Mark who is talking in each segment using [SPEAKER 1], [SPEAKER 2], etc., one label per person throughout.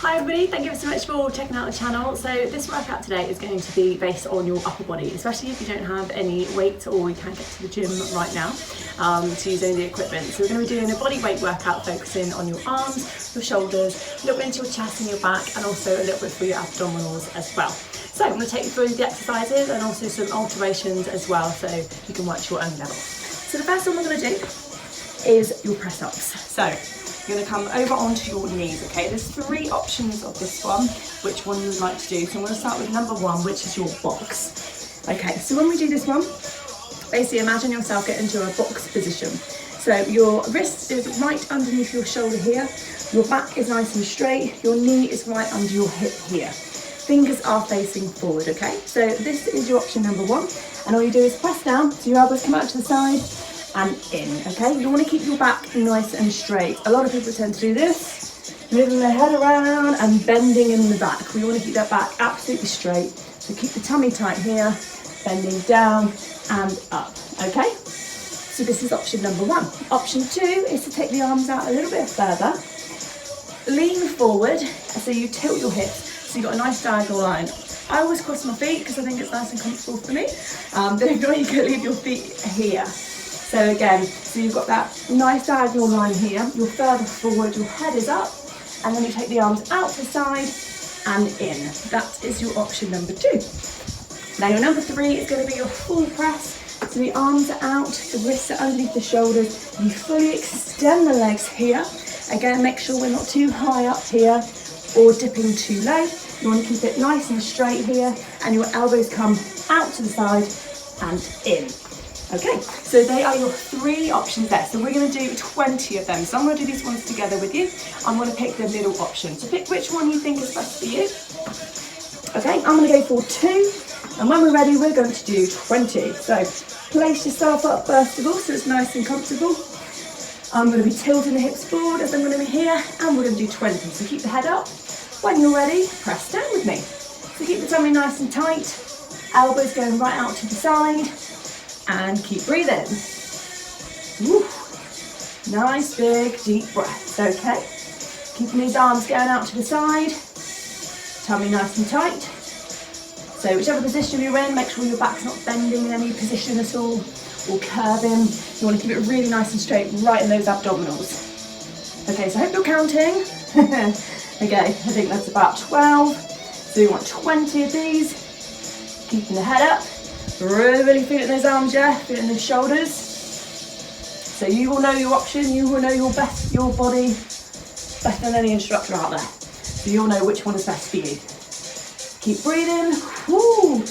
[SPEAKER 1] Hi everybody, thank you so much for checking out the channel. So this workout today is going to be based on your upper body, especially if you don't have any weight or you can't get to the gym right now to use any of the equipment. So we're going to be doing a body weight workout focusing on your arms, your shoulders, a little bit into your chest and your back, and also a little bit for your abdominals as well. So I'm going to take you through the exercises and also some alterations as well, so you can work your own level. So the first one we're going to do is your press ups. So you're going to come over onto your knees, okay? There's 3 options of this one, which one you would like to do. So I'm going to start with number 1, which is your box. Okay, so when we do this one, basically imagine yourself get into a box position. So your wrist is right underneath your shoulder here, your back is nice and straight, your knee is right under your hip here. Fingers are facing forward, okay? So this is your option number 1, and all you do is press down, so your elbows come out to the side, and in, okay? You want to keep your back nice and straight. A lot of people tend to do this, moving their head around and bending in the back. We want to keep that back absolutely straight. So keep the tummy tight here, bending down and up, okay? So this is option number 1. Option 2 is to take the arms out a little bit further. Lean forward, so you tilt your hips, so you've got a nice diagonal line. I always cross my feet because I think it's nice and comfortable for me. But if not, you can leave your feet here. So again, so you've got that nice diagonal line here, you're further forward, your head is up, and then you take the arms out to the side and in. That is your option number 2. Now your number 3 is going to be your full press. So the arms are out, the wrists are underneath the shoulders, you fully extend the legs here. Again, make sure we're not too high up here or dipping too low. You want to keep it nice and straight here, and your elbows come out to the side and in. Okay, so they are your 3 options there. So we're going to do 20 of them. So I'm going to do these ones together with you. I'm going to pick the middle option. So pick which one you think is best for you. Okay, I'm going to go for 2. And when we're ready, we're going to do 20. So place yourself up first of all, so it's nice and comfortable. I'm going to be tilting the hips forward as I'm going to be here, and we're going to do 20. So keep the head up. When you're ready, press down with me. So keep the tummy nice and tight, elbows going right out to the side, and keep breathing. Woo. Nice big deep breaths, okay? Keeping these arms going out to the side, tummy nice and tight. So whichever position you're in, make sure your back's not bending in any position at all or curving. You want to keep it really nice and straight right in those abdominals. Okay, so I hope you're counting. Okay, I think that's about 12. So we want 20 of these. Keeping the head up. Really feeling those arms, yeah? Feeling those shoulders. So you will know your option, you will know your body better than any instructor out there. So you'll know which one is best for you. Keep breathing. Woo.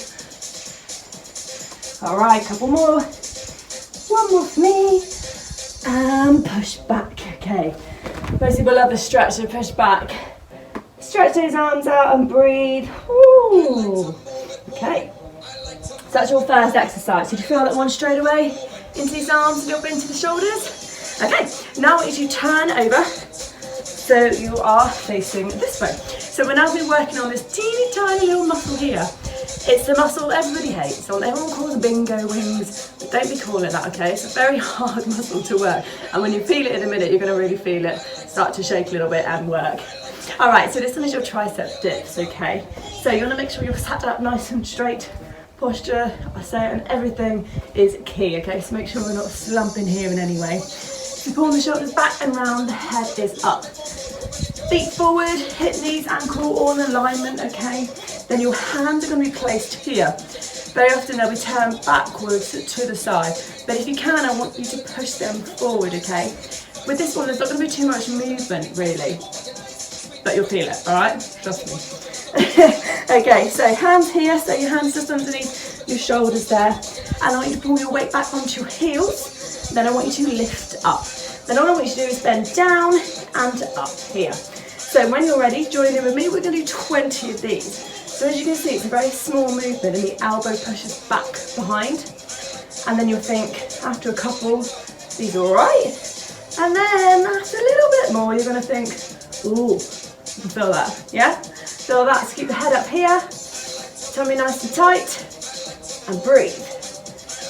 [SPEAKER 1] All right, couple more. One more for me. And push back, okay. Most people love the stretch, so push back. Stretch those arms out and breathe. Woo. Okay. So that's your first exercise. Did you feel that one straight away? Into these arms, a little bit into the shoulders. Okay, now I want you to turn over so you are facing this way. So we're now going to be working on this teeny tiny little muscle here. It's the muscle everybody hates. So everyone calls bingo wings, but don't be calling it that, okay? It's a very hard muscle to work. And when you feel it in a minute, you're going to really feel it start to shake a little bit and work. All right, so this one is your tricep dips, okay? So you want to make sure you're sat up nice and straight. Posture, I say it, and everything is key, okay? So make sure we're not slumping here in any way. So pull the shoulders back and round, the head is up. Feet forward, hip, knees, ankle, all in alignment, okay? Then your hands are going to be placed here. Very often they'll be turned backwards to the side, but if you can, I want you to push them forward, okay? With this one, there's not going to be too much movement, really, but you'll feel it, all right? Trust me. Okay, so hands here, so your hands just underneath your shoulders there, and I want you to pull your weight back onto your heels. Then I want you to lift up. Then all I want you to do is bend down and up here. So when you're ready, join in with me. We're going to do 20 of these. So as you can see, it's a very small movement, and the elbow pushes back behind, and then you'll think after a couple, these are all right, and then after a little bit more, you're going to think, ooh, you can feel that, yeah? Feel that, so keep the head up here, tummy nice and tight, and breathe.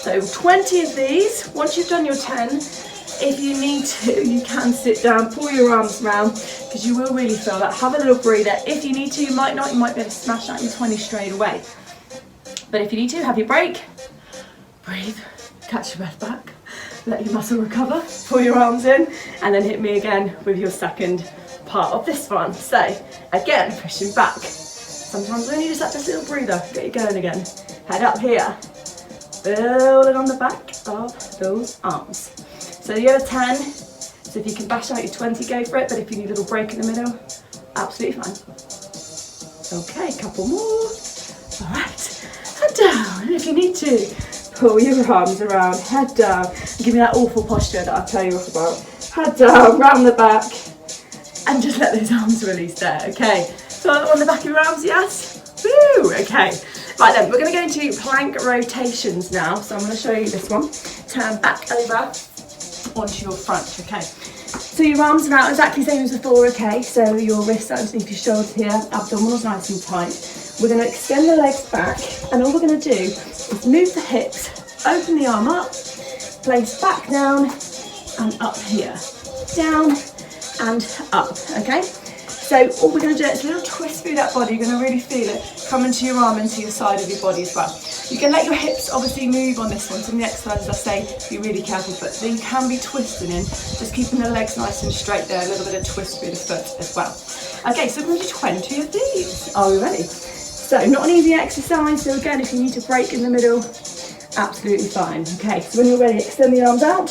[SPEAKER 1] So 20 of these. Once you've done your 10, If you need to, you can sit down, pull your arms around, because you will really feel that. Have a little breather. If you need to, you might not, you might be able to smash out your 20 straight away. But if you need to, have your break, breathe, catch your breath back, let your muscle recover, pull your arms in, and then hit me again with your second part of this one. So again, pushing back. Sometimes when you just have this little breather, get you going again. Head up here, building on the back of those arms. So the other 10, so if you can bash out your 20, go for it, but if you need a little break in the middle, absolutely fine. Okay, couple more. All right, head down, and if you need to, pull your arms around, head down, and give me that awful posture that I tell you about. Head down, round the back, and just let those arms release there, okay? So on the back of your arms, yes? Woo, okay. Right then, we're gonna go into plank rotations now. So I'm gonna show you this one. Turn back over onto your front, okay? So your arms are out exactly the same as before, okay? So your wrists underneath your shoulders here, abdominals nice and tight. We're gonna extend the legs back, and all we're gonna do is move the hips, open the arm up, place back down, and up here. Down and up, okay? So all we're going to do is a little twist through that body. You're going to really feel it come into your arm and to your side of your body as well. You can let your hips obviously move on this one. Some of the exercises I say, be really careful, but you can be twisting in, just keeping the legs nice and straight there, a little bit of twist through the foot as well. Okay, so we're going to do 20 of these. Are we ready? So not an easy exercise, so again, if you need to break in the middle, absolutely fine. Okay, so when you're ready, extend the arms out,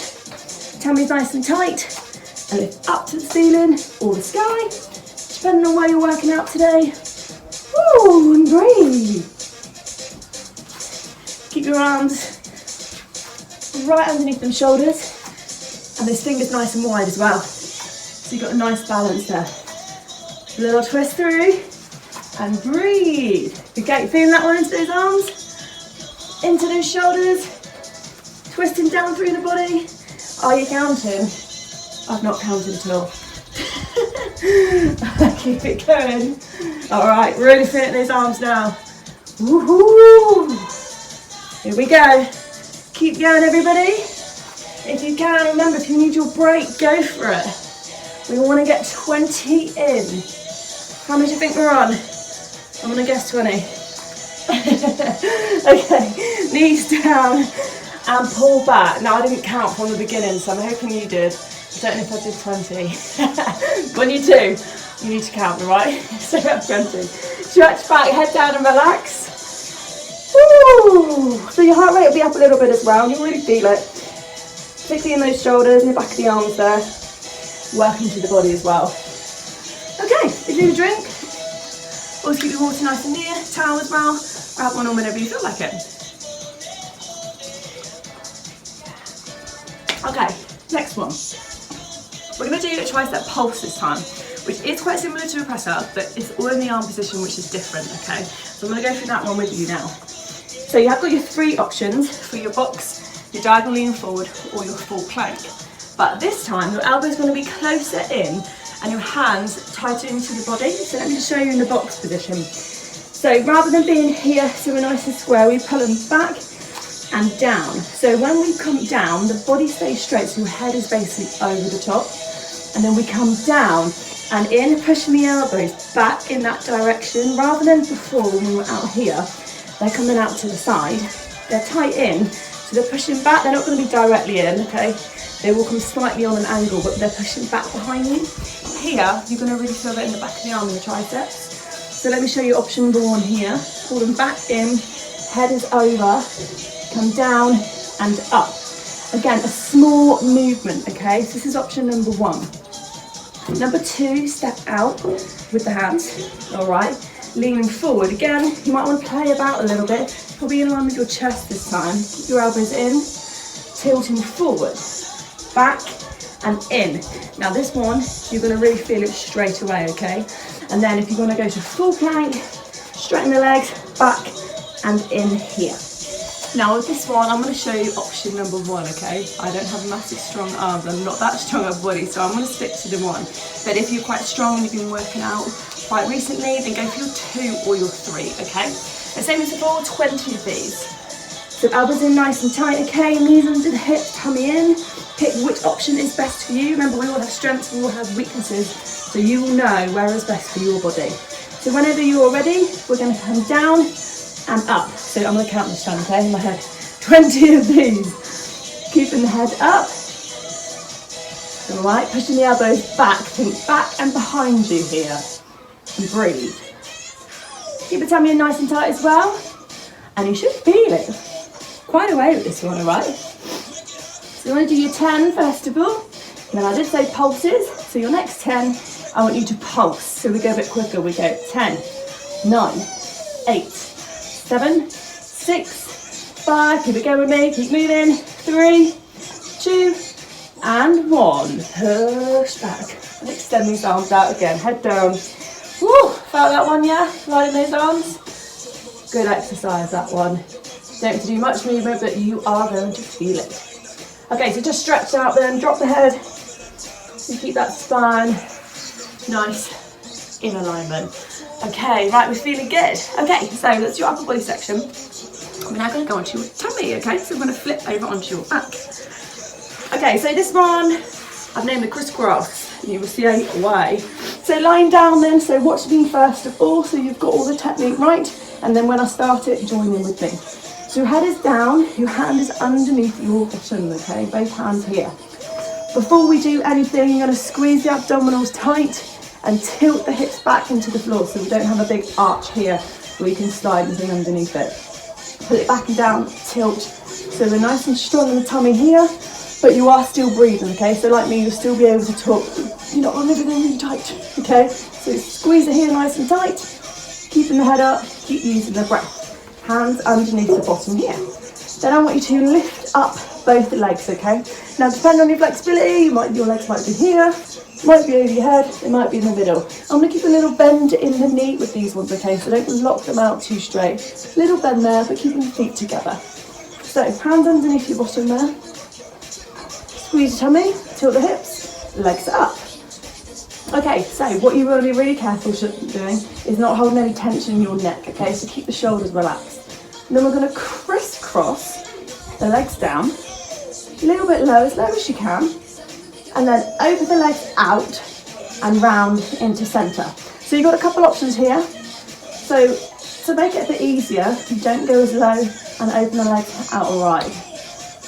[SPEAKER 1] tummy's nice and tight, and lift up to the ceiling or the sky, depending on where you're working out today. Woo, and breathe. Keep your arms right underneath them shoulders, and those fingers nice and wide as well. So you've got a nice balance there. A little twist through, and breathe. Okay, feeling that one into those arms, into those shoulders, twisting down through the body. Are you counting? I've not counted at all. Keep it going. All right, really feeling those arms now. Woohoo! Here we go. Keep going, everybody. If you can, remember, if you need your break, go for it. We want to get 20 in. How many do you think we're on? I'm going to guess 20. Okay, knees down and pull back. Now, I didn't count from the beginning, so I'm hoping you did. I don't know if I did 20. When you do, you need to count, all right? So that's 20. Stretch back, head down and relax. Woo! So your heart rate will be up a little bit as well, and you'll really feel it. Particularly in those shoulders and the back of the arms there. Working through the body as well. Okay, if you need a drink, always keep your water nice and near, towel as well. Grab one on whenever you feel like it. Okay, next one. We're going to do a tricep pulse this time, which is quite similar to a press up, but it's all in the arm position, which is different, okay? So I'm going to go through that one with you now. So you have got your 3 options for your box, your diagonal lean forward, or your full plank. But this time, your elbow's going to be closer in, and your hands tighter into the body. So let me just show you in the box position. So rather than being here, so we're nice and square, we pull them back and down. So when we come down, the body stays straight, so your head is basically over the top. And then we come down and in, pushing the elbows back in that direction, rather than before when we were out here, they're coming out to the side. They're tight in, so they're pushing back, they're not going to be directly in, okay? They will come slightly on an angle, but they're pushing back behind you. Here, you're going to really feel that in the back of the arm and the triceps. So let me show you option number 1 here. Pull them back in, head is over, come down and up. Again, a small movement, okay? So this is option number 1. Number 2, step out with the hands, all right? Leaning forward. Again, you might want to play about a little bit, probably in line with your chest this time. Keep your elbows in, tilting forward, back and in. Now this one, you're going to really feel it straight away, okay? And then if you're going to go to full plank, straighten the legs, back and in here. Now with this one, I'm going to show you option number 1, okay? I don't have massive strong arms, I'm not that strong a body, so I'm going to stick to the 1. But if you're quite strong and you've been working out quite recently, then go for your 2 or your 3, okay? And same as before, 20 of these. So elbows in nice and tight, okay? Knees under the hips, tummy in, pick which option is best for you. Remember, we all have strengths, we all have weaknesses, so you will know where is best for your body. So whenever you're ready, we're going to come down and up. So I'm going to count this time, okay, in my head. 20 of these. Keeping the head up. All right, pushing the elbows back. Think back and behind you here. And breathe. Keep the tummy in nice and tight as well. And you should feel it. Quite away with this one, all right? So you want to do your 10 first of all. And then I did say pulses. So your next 10, I want you to pulse. So we go a bit quicker. We go 10, 9, 8, 7, 6, 5. Keep it going with me. Keep moving. 3, 2, and 1. Push back. And extend these arms out again. Head down. Woo! Felt that one, yeah? Riding those arms. Good exercise, that one. Don't have to do much movement, but you are going to feel it. Okay, so just stretch out then. Drop the head. And keep that spine nice in alignment. Okay, right, we're feeling good. Okay, so that's your upper body section. We're now going to go onto your tummy, okay? So we're going to flip over onto your back. Okay, so this one, I've named it crisscross. You will see why. So lying down then, so watch me first of all, so you've got all the technique right, and then when I start it, join in with me. So your head is down, your hand is underneath your bottom, okay? Both hands here. Before we do anything, you're going to squeeze the abdominals tight and tilt the hips back into the floor so we don't have a big arch here where you can slide anything underneath it. Put it back and down, tilt. So we're nice and strong in the tummy here, but you are still breathing, okay? So like me, you'll still be able to talk. You're not on everything really tight, okay? So squeeze it here nice and tight, keeping the head up, keep using the breath. Hands underneath the bottom here. Then I want you to lift up both the legs, okay? Now, depending on your flexibility, your legs might be here, might be over your head, it might be in the middle. I'm going to keep a little bend in the knee with these ones, okay? So don't lock them out too straight. Little bend there, but keeping the feet together. So, hands underneath your bottom there. Squeeze your tummy, tilt the hips, legs up. Okay, so what you want to be really careful doing is not holding any tension in your neck, okay? So keep the shoulders relaxed. And then we're going to crisscross the legs down, a little bit low as you can, and then open the legs out and round into centre. So you've got a couple options here. So to make it a bit easier, you don't go as low and open the legs out wide.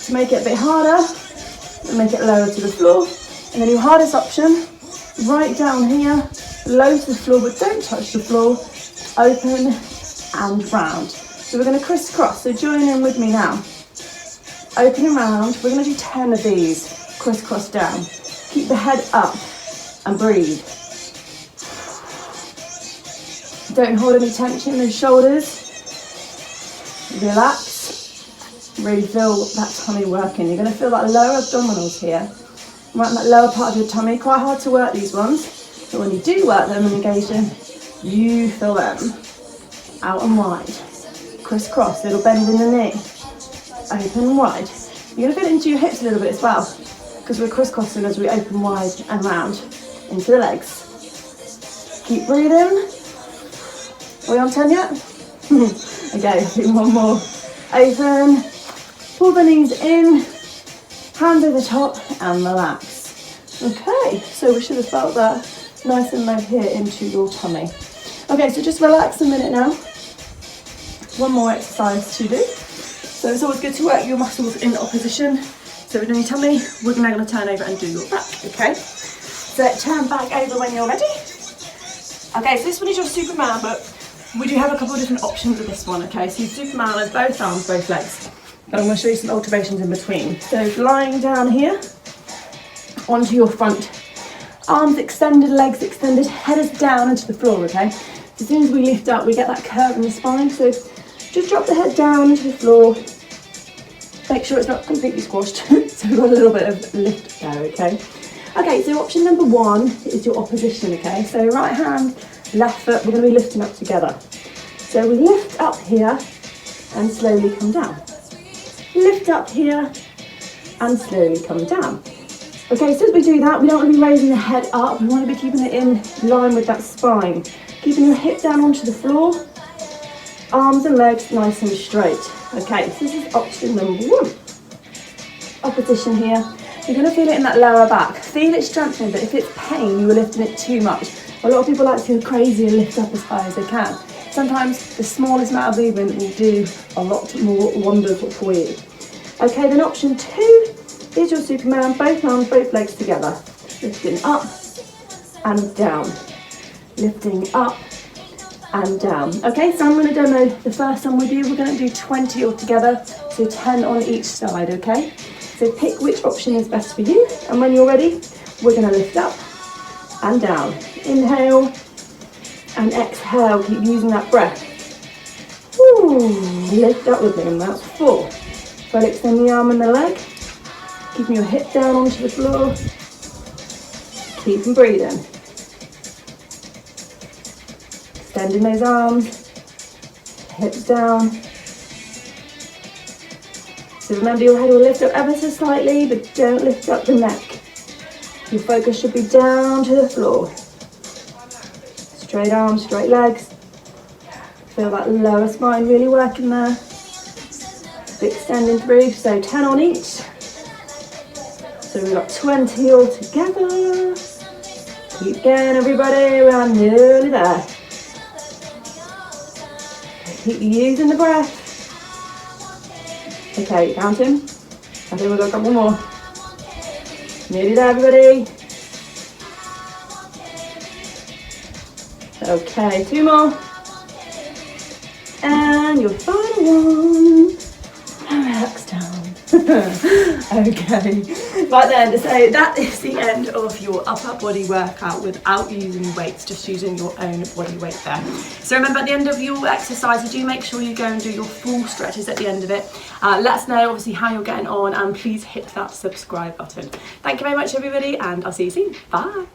[SPEAKER 1] To make it a bit harder, make it lower to the floor, and then your hardest option, right down here, low to the floor, but don't touch the floor, open and round. So we're going to crisscross, so join in with me now. Open and round, we're going to do 10 of these, crisscross down. Keep the head up and breathe. Don't hold any tension in the shoulders. Relax, really feel that tummy working. You're going to feel that lower abdominals here. Right in that lower part of your tummy, quite hard to work these ones, but when you do work them and engage them, you feel them out and wide. Crisscross, little bend in the knee, open and wide. You're going to feel it into your hips a little bit as well, because we're crisscrossing as we open wide and round into the legs. Keep breathing. Are we on 10 yet? Okay, do one more. Open, pull the knees in, hands over the top and relax. Okay, so we should have felt that nice and low here into your tummy. Okay, so just relax a minute now. One more exercise to do. So it's always good to work your muscles in opposition. So we're doing your tummy, we're now going to turn over and do your back, okay? So turn back over when you're ready. Okay, so this one is your Superman, but we do have a couple of different options with this one, okay? So your Superman is both arms, both legs. And I'm going to show you some alterations in between. So lying down here, onto your front. Arms extended, legs extended, head is down into the floor, okay? So as soon as we lift up, we get that curve in the spine. So just drop the head down into the floor. Make sure it's not completely squashed. So we've got a little bit of lift there, okay? Okay, so option number one is your opposition, okay? So right hand, left foot, we're going to be lifting up together. So we lift up here and slowly come down. Lift up here and slowly come down. Okay, so as we do that, we don't want to be raising the head up. We want to be keeping it in line with that spine. Keeping your hip down onto the floor. Arms and legs nice and straight. Okay, so this is option number one. Opposition here. You're going to feel it in that lower back. Feel it strengthening, but if it's pain, you are lifting it too much. A lot of people like to go crazy and lift up as high as they can. Sometimes the smallest amount of movement will do a lot more wonders for you. Okay, then option 2 is your Superman, both arms, both legs together. Lifting up and down. Lifting up and down. Okay, so I'm going to demo the first one with you. We're going to do 20 altogether, so 10 on each side, okay? So pick which option is best for you, and when you're ready, we're going to lift up and down. Inhale and exhale, keep using that breath. Woo. Lift up with me, and that's 4. So extend the arm and the leg, keeping your hip down onto the floor, keep breathing. Extending those arms, hips down. So remember, your head will lift up ever so slightly, but don't lift up the neck. Your focus should be down to the floor. Straight arms, straight legs. Feel that lower spine really working there. Extending through, so 10 on each. So we've got 20 all together. Keep going, everybody, we're nearly there. Keep using the breath. Okay, counting. I think we've got a couple more. Nearly there, everybody. Okay, 2 more. And your final one. Relax down. Okay, right then, so that is the end of your upper body workout without using weights, just using your own body weight there. So remember, at the end of your exercise, do make sure you go and do your full stretches at the end of it. Let us know obviously how you're getting on, and please hit that subscribe button. Thank you very much, everybody, and I'll see you soon. Bye.